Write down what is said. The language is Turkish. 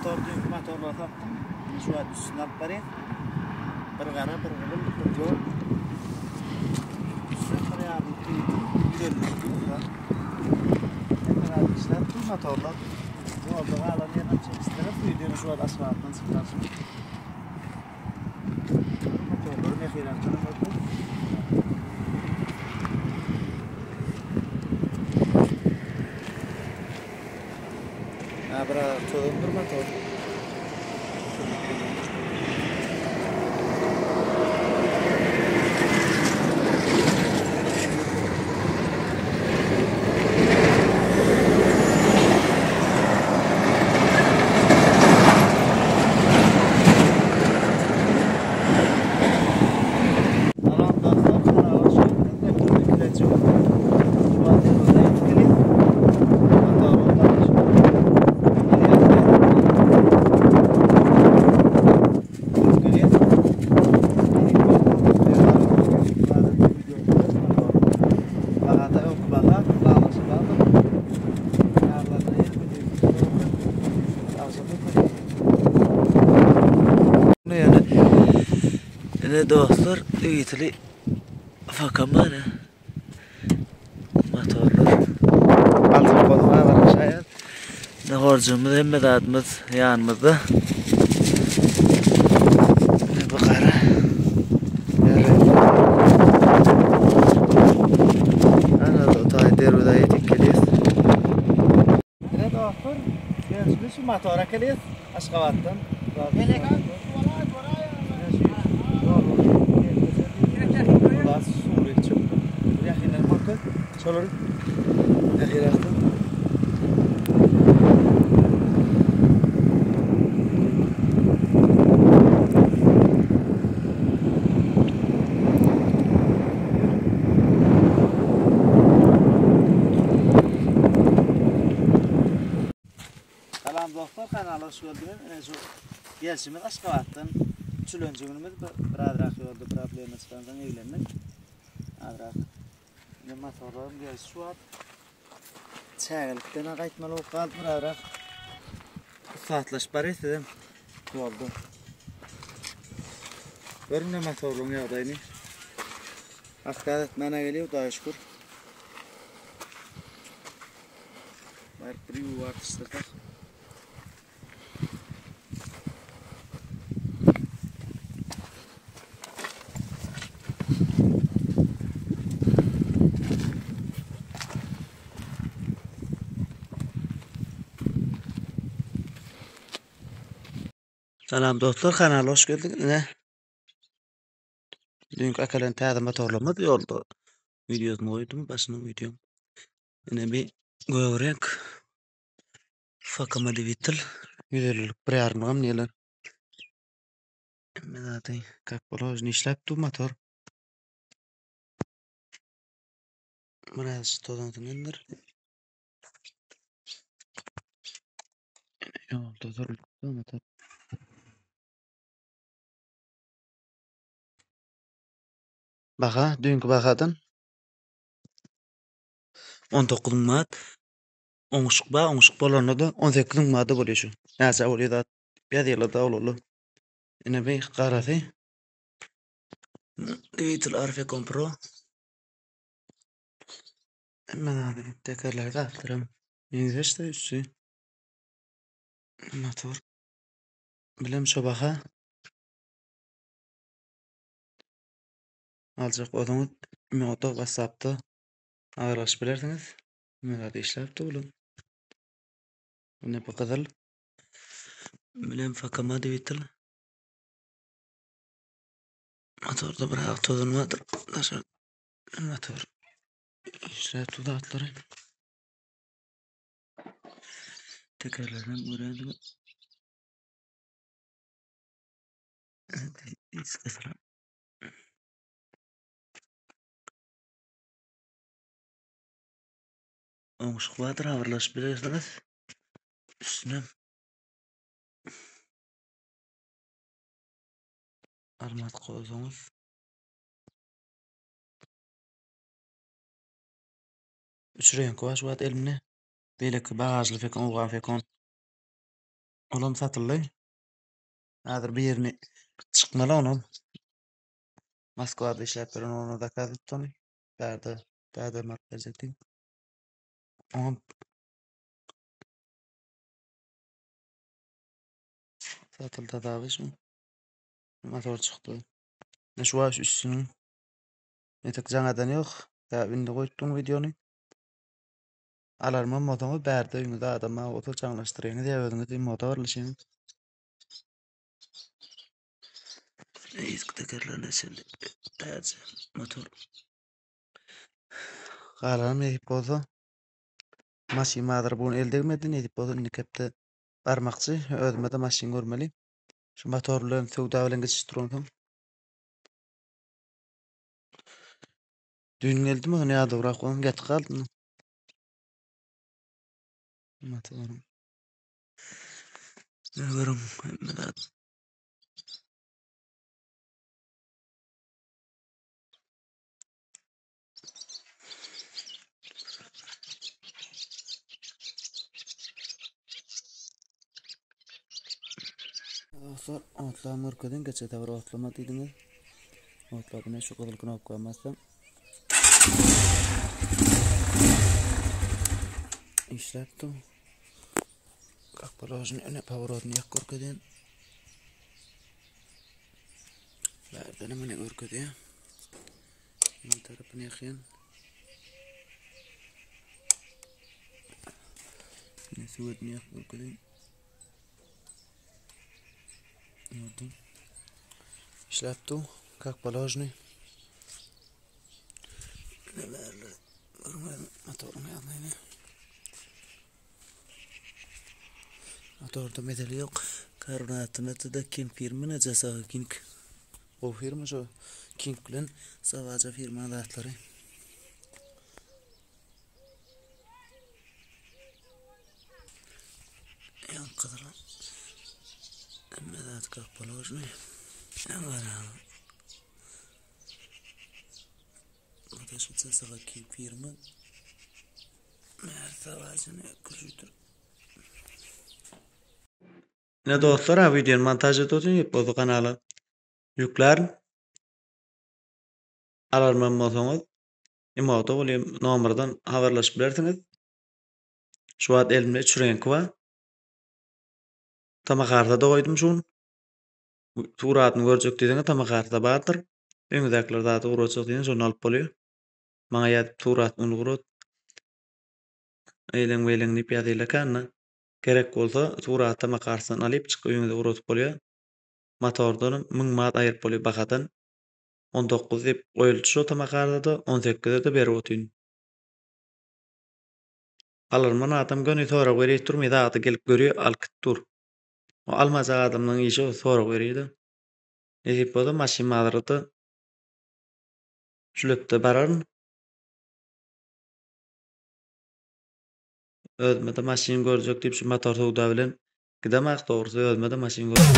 motorlar tapdım. Şu an üstüne alıp barayım. Bir qara, bir qılım, bir yol. Üstüne qarayardım. Güzellik var. Arkadaşlar bu motorlar yolda alan yerden çekiştirip videonu şu an asfalttan sıkılarsın. Motorları ne kadar tanımadım. Abra todo bir motor. Ne dostlar, üyetili fakamana motorlar altıp koluna var aşağıya. Ne harcımız hem medatımız yanımızda. Ne bakara. Ana da otay derbida yedik keliyiz. Ne dostlar, biz şu motora keliyiz. Aşkavattan. Şöyle ahiratı. Salam dostlar, kanala hoş geldiniz. Gelişimiz Aşkavat'tan. Üçüncü günümüz birazrak yolda problemimiz çıkandan evlendik. Birazrak motorlarım gelişi şu an. Çağırlıktan qaytmalı olub birazrak saatlaş bar etdim yolda. Görün ne motorluğun yağdayını. Hakikaten bana geliyor daha şükür. Var bir yuva artıştırdık. Salam dostlar, kanala hoş geldiniz. Dünkü akalan taze motorlama yolda videosunu koydum, başına videom. Yine bir görenk fakama divital güzellik bir yarmağım neler. Ben zaten kakbolojni işlepti motor. Biraz tozantıdır. Yolda zorluk motor. Baha, dünkü bahadan 19 mat. Oňuşuk bolanda da 18 maada bolýar şu. Näçe bolýar da bir ýylda bolýar. Ine bir garasy. Digital Arfe Compro. Men abi tekerleri dağıtırım. İngilizce üstü. Motor. Bilem şobaha. Alacak odamı motor WhatsApp'ta araş bilersiniz. Men de işlepdi bolun. Ne bu kadar? Bilem fakama digital. Motorda bir tozunmadır. Nasıl motor. İşlepdi dağıtları. Tekerlerden öğrendim. İskasıram. Oňuşuk badyr habarlaşyp bilersiniz. Üstüne armat koysaňyz. Üç renk var şu elimde. Belki bagajlı fekon, uğan fekon. Olam satıldy. Hazır bir ýerini çykmaly onam. Moskwada işläp beren onu zakaz etdim. Bärde markazeti. On satıldı davyşmy? Motor çykdy. Ne şu waş üstüne. Etek jaňadan ýok. Ya indi goýdum videony. Alarmam motory bärde ýüňde adama oto çaňlaşdyrýan diýip özüňe motorlyşyň. Eski tekerlerine sildi. Terzi motor. Galam edip bolsa. Maşin madyr bunu eldegmedi edip bolsa indi kepde barmakçy özüme de maşin görmeli. Şu motorlaryň sowda bilen geçişdirýän. Dün geldimi ne ýa-da bırak onu getip kaldım. Motorum. Görüm. Dostlar, otlama örkeden geçe tavır otlama diýdiňiz. Otlama şu kadar knop koymazsam. İşlepdim. Как положено, öne поворотный yak örkeden. Bärden mene örkeden. Bu tarapyny ýakyn. Ne suwetni yak örkeden. Gördüm. İşlepdim. Как положено. Ne bärli. Motorum ýagnyny. Motorda medeli yok. Karbonatını da King firmana jasa King. O firma şu King bilen Savaca firma datlary. Yan kadar. Medat как положено. Ага. Вот это что за King firma. Savaca küçüktür. Ne dostlar, ha videonun montaj etdiğim bu kanala yüklerin. Alarmam bolsaňyz, emoto bolýan nomerden habarlaşyp bilersiniz. Şu wagt elimde 3 renk bar. Tama karta da goýdum şun. Suratyny görjek diýdiňe tama karta bardyr. Öňüdäkiler zat uğraşyk diýen şonu alyp bolýar. Maňa ýatyp surat unugurat. Eýleň beýleň diýip ýazylakanna. Gerek bolsa surat tama karsyny alyp çykyp öňüde uratyp bolýar. Motordan 1000 manat aýryp bolýar bakadan. 19 diýip goýuldy şu tama kartada 18 de berip otyn. Alarman adam göni sonra berip durmy da gelip görýär alyp dur. O almaza adamyň işi sonra berýärdi. Edip boda maşin madyry şülepde baran. Özüme de maşin görjek diýip şu motor sowda bilen gidemek dogrusu özüme de maşin görjek.